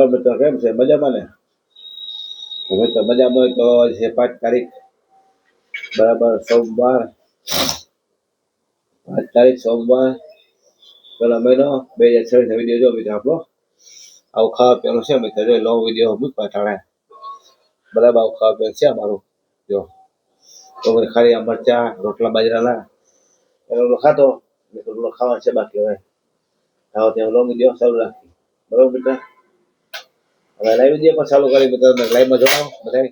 હાલો મિત્રો, કેમ છે? મજામાં ને? હવે તો મજામાં હોય તો છે 5 તારીખ, બરાબર સોમવાર. 5 તારીખ સોમવાર, પેલો મહિનો 2026 વિડીયો જો મિત્રો આપણો આવું ખાવા પીવાનું છે મિત્રો. જો લોંગ વિડીયો મૂકવા ટાણે બરાબર આવું ખાવા પીવાનું છે અમારું. જો તો ખાલી આ મરચા રોટલા બાજરાના એનો ખાતો મિત્રો ખાવાનું છે બાકી. હવે આવો ત્યાં લોંગ વિડીયો ચાલુ રાખી બરાબર મિત્રો. હવે લાઈવ વિડીયો પણ ચાલુ કરી મિત્રો, લાઈવમાં જોડાઓ બધા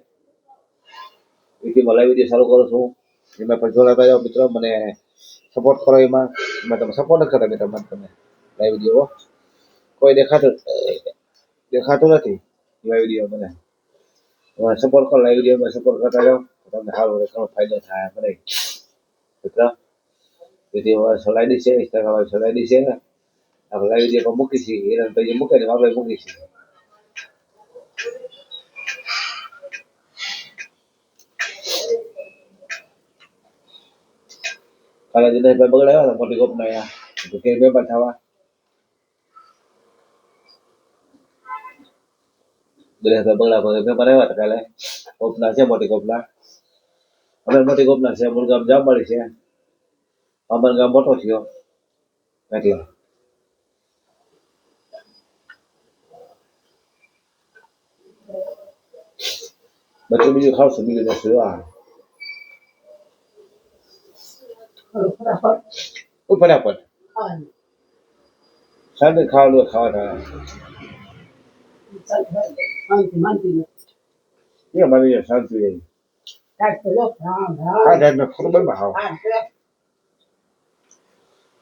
યુટ્યુબમાં લાઈવ વિડીયો ચાલુ કરું છું, એમાં પણ જોડાતા જાઓ મિત્રો. મને સપોર્ટ કરો, એમાં તમે સપોર્ટ જ કરો મિત્રો. મને તમે લાઈવ વિડીયો કોઈ દેખાતું નથી લાઈવ વિડીયો મને સપોર્ટ કરો. લાઈવ વિડીયોમાં સપોર્ટ કરતા જાઓ તો તમને સારો ઘણો ફાયદો થાય મને મિત્રો. વિડીયો ચલાવી છે, ઇન્સ્ટાગ્રામ ચલાવી છે, આપણે લાઈવ વિડીયો પણ મૂકી છીએ. એને પછી મૂકે ને આપણે મૂકી છીએ. કાલે દિનેશભાઈ બગડ આવ્યા મોટી કોપના અહીંયા કે વેપાર થવા દિનેશભાઈ બગડા વેપાર આવ્યા હતા કાલે. કોપના છે મોટી કોપના, અમે મોટી કોપના છે. મૂળગામ જામવાળી છે, અમાર ગામ મોટો થયો એટલે બધું બીજું ખાવશું. બીજું જશું ફટાફટ શાંતિ ખાવાનું ખાવા મારી શાંતિ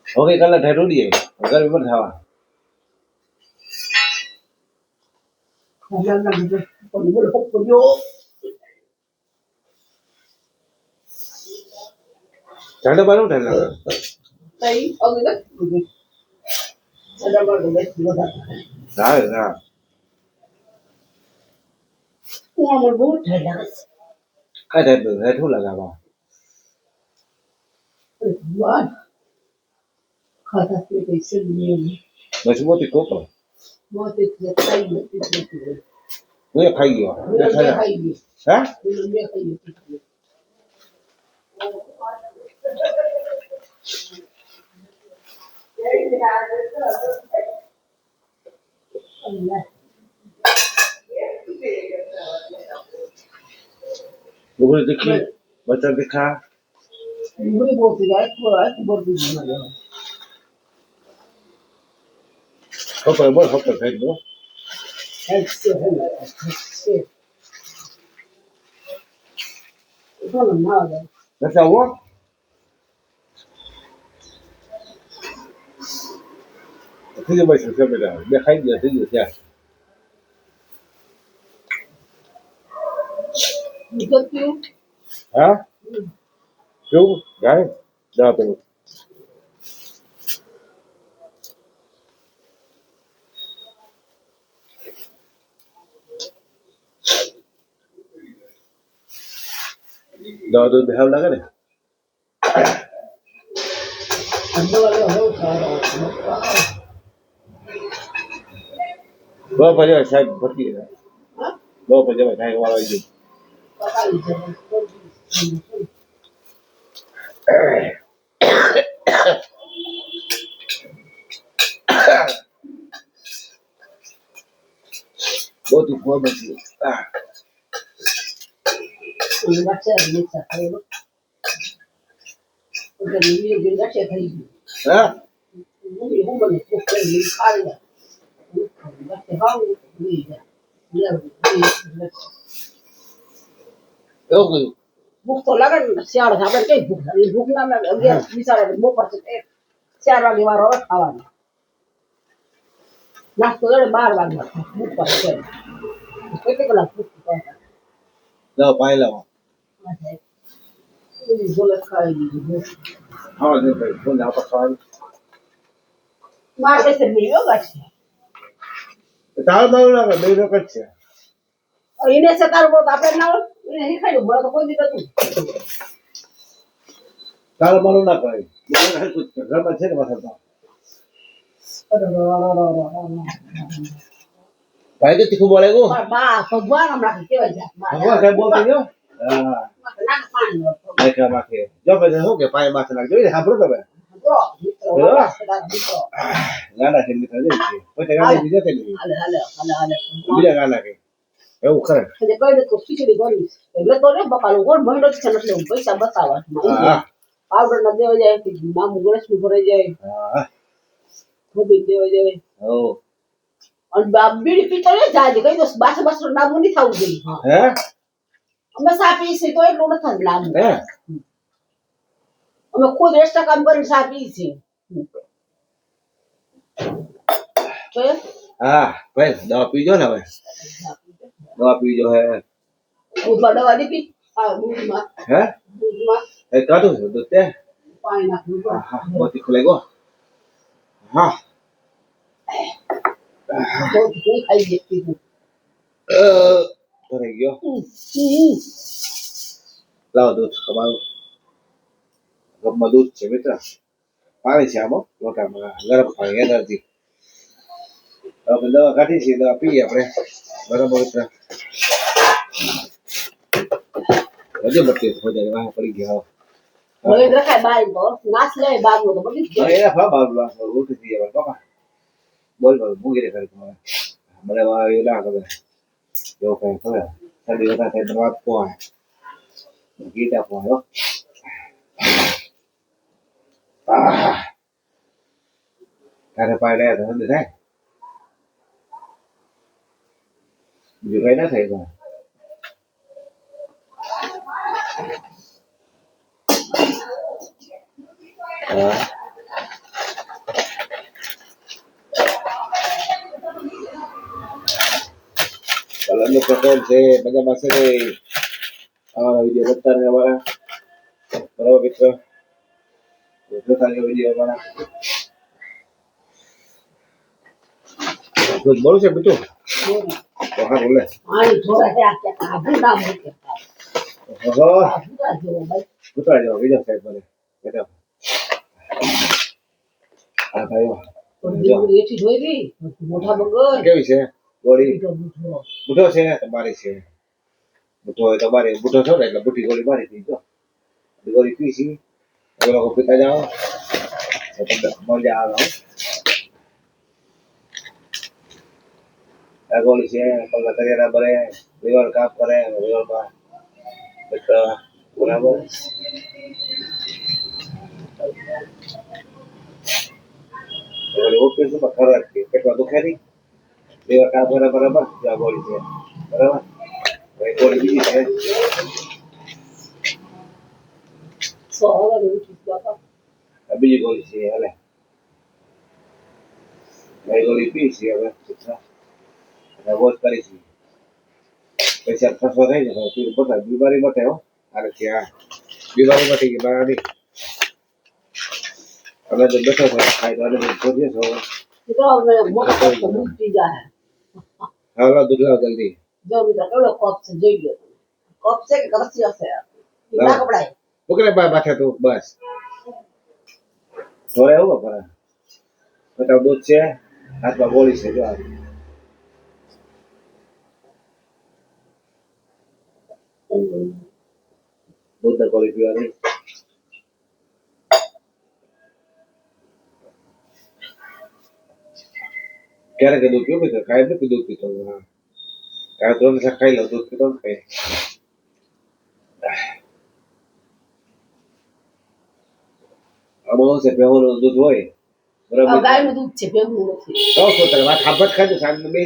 હવે કલાક ઠેર ઉડીએ ગરમી પણ થવા ઠંડો બાર ઠંડો લગાવવા મોટી કોપ ખાઈ ગયો. હા ડુંગળી તીખી બટર તીખા ખબર બોલ ખબર ખાઈ દો નથી આવો થઈ જાય ભાઈ છે બેટા બે ખાઈ ગયા થઈ ગયું ત્યાં હા કેવું ગાય જા તો દવા દૂધ બેહાવ લાગે ને બહુ પછી સાહેબ ભટકી બહુ પછી સાહેબ વાળા આવી બહુ તીખું બધી ભૂખ તો લાગે ને શિયાળો આપણે કઈ ભૂખ ના લાગે 11 બપોર 4 વાગે વારો ખાવાનો નાસ્તો 12 વાગે ભૂખ પડે કેટલી કલાક ભૂખ પડે લાવ પાઈ લાવો ખાઈ લીધું હા ને ભાઈ ફોન આપા ખાવાનું મારે છે મેં ગાછી તાળ મારું લાગે બે વખત છે એને છે તારું બહુ આપણે ના હોય એને ખાઈ લો તો કોઈ દીધું તું તાળ મારું ના કરે રમત છે ને વસંત ભાઈ તો તીખું બોલે ગો પણ બા ભગવાન હમણાં કેવાય જાય ભગવાન સાહેબ બોલતી જો હા નાક પાણી લેખા માખે જો પછી શું કે પાય માથે નાખ જોઈ સાંભળો તમે જો મિત્રો મિત્રો ગાના છે મિત્ર જોઈ છે પછી ગાના બીજા કે નહીં હાલે હાલે હાલે હાલે બીજા ગાના કે એવું ખરે એટલે કઈ દે તો ખીચડી ગોળી એટલે તો ને બકાલો કોણ મહિનો છે એટલે પૈસા બતાવવા હા પાવડર ના દેવા જાય કે મામુ ગણેશ નું ભરાઈ જાય હા ખોબી દેવા જાય હો અને બાપ બીડી પીતો ને જાય કઈ દો બાસ બાસ નામું નહીં થવું જોઈએ હા હે અમે સાપી છે તો એટલું નથી નામું હે અમે ખુદ એક્સ્ટ્રા કામ કરીને સાપી છે તો હા ભાઈ દવા પીજો ને હવે દવા પીજો હે દૂધમાં દવા દીધી હા દૂધમાં હે એ કાઢું છું દૂધ તે પાણી નાખ્યું હા મોતી ખુલે ગો હા તો ખાઈ જતી ભરાઈ ગયો લાવો દૂધ અમારું ગમમાં દૂધ છે મિત્ર પાણી છે આમાં લોટામાં ગરમ પાણી એનર્જી આપણે દવા કાઢી છે દવા પીએ આપણે બરાબર મિત્ર હજુ બત્તી વધારે વાહ પડી ગયા હવે રખાય બાર તો નાચ લે બાર નો તો બધી હવે એના ફા બાર ઉઠી જઈએ બાપા બોલ બોલ મૂકી દે ખરી તમારે મને એવું ના ખબર એવું કઈ ખબર શરદી વધારે થાય તો વાત પોહાય ગીતા પોહાય તારે પાય લે તો હદ થાય બીજું કઈ ના થાય હા કલરનું પ્રકોપ છે બધા પાસે અમારા વિડીયો બનતા રહે અમારા બરાબર મિત્ર જોતા રહે વિડીયો અમારા દૂધ બોલું છે બીજું તો હા બોલે પાણી થોડા છે આ આભુ ના મૂકે ઓહો આભુ જેવો ભાઈ ઉતારી જાઓ બીજો સાહેબ મને બેટા આ ભાઈ ઓલી એથી જોઈ રી મોટા બગર કેવી છે ગોળી બીજો બીજો બુઢો છે તમારી છે બુઢો હોય તમારી બુઢો છો ને એટલે બુઢી ગોળી મારી દીધો ગોળી પીસી હવે લોકો પીતા જાઓ તો તમને મજા આવે આ ગોળી છે પગલા તરિયાના ભરે લીવર કામ કરે લીવરમાં બરાબર ગોળી ઓકે છે પણ ખરાબ છે પેટમાં દુખે નહીં લીવર કામ કરે બરાબર આ ગોળી છે બરાબર હવે ગોળી બીજી છે સોળા નું બાપા આ બીજી ગોળી છે હાલે એ ગોળી પી છે હવે અને વોચ કરી છે પૈસા ખર્ચો થઈ જાય તો બધા બીમારી મટે હો અરે ત્યાં બીમારી મટી ગઈ બરાબર અમે તો બેઠો છો ખાઈ તો અને જોઈએ છો તો હવે મોટા તો મૂકી જાય હાલો દૂધ લાવ જલ્દી જો મિત્રો કેવડો કોપ છે જોઈ લો કોપ છે કે કરસી હશે ના કપડાય પકડે બા માથે તું બસ થોડે એવું કરે બધા દૂધ છે હાથમાં ગોળી છે જો આ દૂધ ને ગોળી પીવાની ક્યારેક દૂધ પીવું પીતો કાંઈ નથી દૂધ પીતો હા કાંઈ ત્રણ શાક ખાઈ લો દૂધ પીતો ને કઈ આમાં છે ભેહુંનું દૂધ હોય બરાબર ગાયનું દૂધ છે ભેગું નથી કહો છો તારે વાત હાબત ખાજો સાંજ બે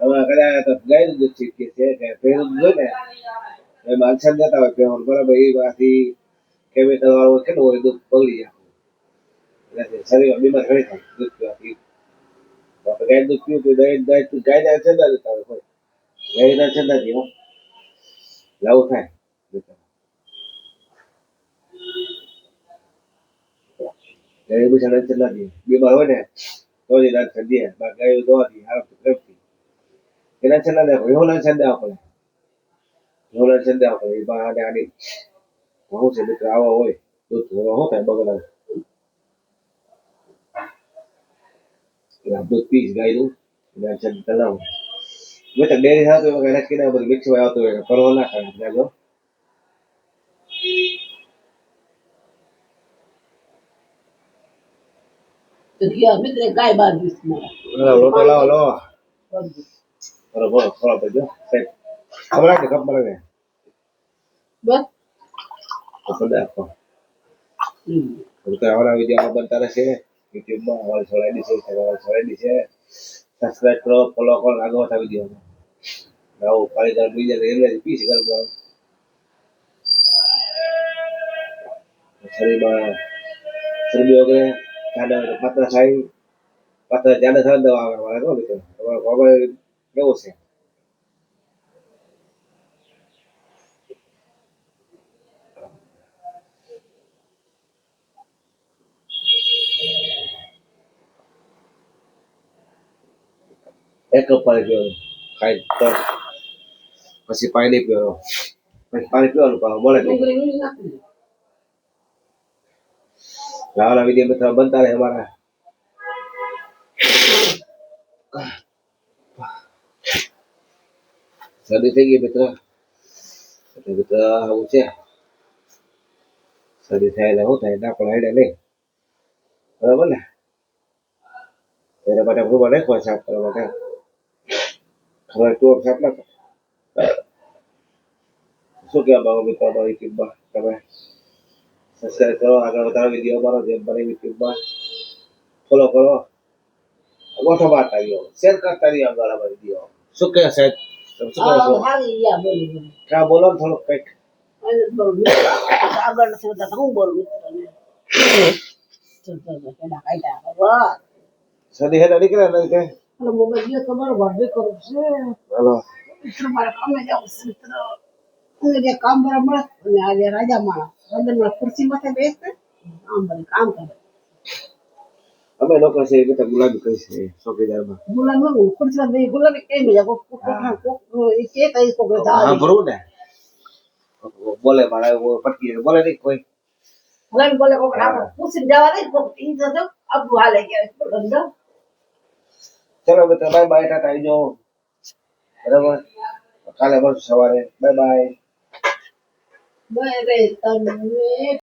હવે કદાચ તો ગાયનું દૂધ શીખીએ છે કે ભેહું દૂધ હોય ને એમાં અલસન જતા હોય ભેહું બરાબર એ માંથી કેમિકલ વાળું કેટલું હોય દૂધ બગડી જાય એટલે શરીરમાં બીમાર ઘણી થાય દૂધ પીવાથી ગાય દૂધ પીવું તો ગાયના છંદા જતા હોય ગાયના છંદાથી હો લાવું થાય ગાય બિચારા છંદાથી બીમાર હોય ને તો જ એના છંદીએ ગાયો દોવાથી આરામથી પ્રેમથી એના છંદા દે ભેહોના છંદા આપણે ભેહોના છંદા આપણે એ બહાને આની હું છે મિત્ર આવા હોય દૂધ શું થાય બગડા દૂધ પીશ ગાયનું ટેન્શન ચલાવો મેં તો ડેરી થતું હોય કે નક્કી ના બધું મિક્સમાં આવતું હોય પરવા ના કરે જો તો ગયા મિત્ર ગાય બાર દિવસ લોટો લાવો લાવો બરોબર ખોળા પર જો સાહેબ ખબર કે કપ મળે બસ તો ખબર આપો તો આવવાના વિડીયો બનતા રહેશે યુટ્યુબમાં અમારી છોડાઈ છે છોડાઈ છે સબસ્ક્રાઇબ કરો ફોલો કરો આગળ વધતા વિડીયો આવું કારીગર બીજા રેલવે પીસ કરવા શરીરમાં શરીર વગેરે જાડા પાત્ર થાય પાત્ર જાડા થાય દવા આવે મારે કો લીધો તમારો બાબા કેવો છે એક કપ પાણી પીવાનું ખાઈ તો પછી પાણી પીવાનું પછી પાણી પીવાનું પાછું મળે ડુંગળી વીણી નાખી લાવવાના વિડીયો મિત્રો બનતા રહે અમારા શરદી થઈ ગઈ મિત્ર મિત્ર આવું છે શરદી થાય એટલે શું થાય ના પણ હેડે નહીં બરાબર ને એના માટે રૂબા નાખવા સાફ કરવા માટે ખબર ટોપ સાફ ના શું કહેવા માંગો મિત્રો અમારી યુટ્યુબમાં તમે સબસ્ક્રાઈબ કરો આગળ વધારો વિડીયો અમારો જેમ બને યુટ્યુબમાં ફોલો કરો ગોઠો મારતા રહ્યો શેર કરતા રહ્યો આગળ અમારા વિડીયો શું કહે સાહેબ તમે શું કહો છો હારી યા બોલી બોલી હા બોલો ને થોડુંક કંઈક અને બોલું આગળ નથી બધા હું બોલું મિત્રને એના કાઢ્યા બરાબર સદી હેડા નીકળે ને કે અને મોબાઈલ ગયો તમારો વાડે કરું છે હાલો મિત્ર મારે કામે જાવું છે મિત્ર અને જે કામ બરાબર અને આજે રાજા માણસ રાજા ખુરશી માથે બેસતે આમ બધું કામ કરે અમે લોકો છે એ બધા ગુલાબી કહી છે ચોકીદારમાં ગુલામ ખુરશી બે ગુલામ કેમ જાય કોક એ કે કઈ કોક હા ભરું ને બોલે મારા પટકી બોલે નહીં કોઈ ગુલામ બોલે કોક આપણે ખુરશી જવા દે કોક ઈ તો અબુ હાલે ગયા ગંદો ચલો મિત્રો બાય બાય ટાટા આવી જાઓ બરાબર કાલે મળશું સવારે બાય બાય બરે તમે